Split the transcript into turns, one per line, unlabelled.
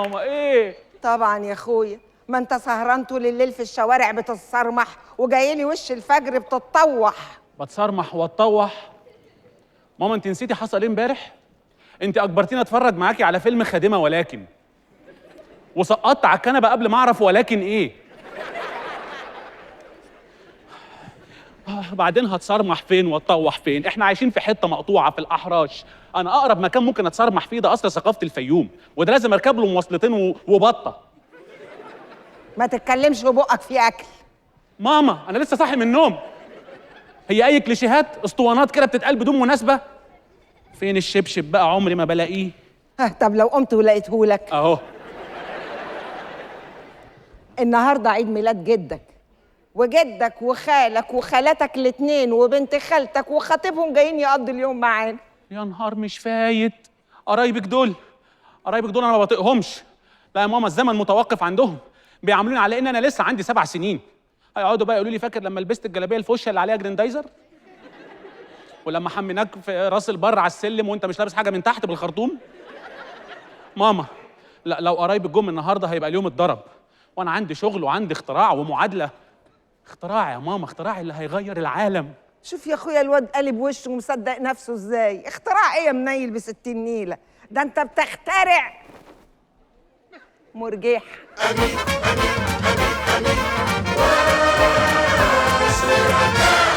ماما ايه؟
طبعا يا اخويا، ما انت سهران طول الليل في الشوارع بتتصرمح وجايلي وش الفجر بتتطوح.
بتصرمح واتطوح؟ ماما انت نسيتي حصل ايه امبارح؟ انت اجبرتيني اتفرج معاكي على فيلم خادمه ولكن، وسقطت على الكنبه قبل ما اعرف ولكن ايه. بعدين هتصرمح فين واتطوح فين؟ احنا عايشين في حته مقطوعه في الاحراش. انا اقرب مكان ممكن اتصرمح فيه ده قصر ثقافه الفيوم، وده لازم اركب له مواصلتين وبطه.
ما تتكلمش وبقك فيه اكل.
ماما انا لسه صاحي من النوم. هي اي كليشيهات اسطوانات كده بتتقال بدون مناسبه؟ فين الشبشب بقى؟ عمري ما بلاقيه.
طب لو قمت ولقيتهولك.
اهو.
النهارده عيد ميلاد جدك، وجدك وخالك وخالاتك الاتنين وبنت خالتك وخطيبهم جايين يقضوا اليوم معانا.
يا نهار مش فايت. قرايبك دول انا ما بطيقهمش. لا يا ماما الزمن متوقف عندهم، بيعاملوني على ان انا لسه عندي 7 سنين. هيقعدوا بقى يقولوا لي فاكر لما لبست الجلابيه الفوشيا اللي عليها جريندايزر؟ ولما حميناك في راس البر على السلم وانت مش لابس حاجه من تحت بالخرطوم؟ ماما لا، لو قرايبك جم النهارده هيبقى اليوم اتضرب، وانا عندي شغل وعندي اختراع ومعادله. اختراع يا ماما، اختراع اللي هيغير العالم.
شوف يا اخويا الواد قلب وشه ومصدق نفسه ازاي. اختراع ايه يا منيل ب60 نيله؟ ده انت بتخترع مرجيح.
أمين أمين أمين أمين.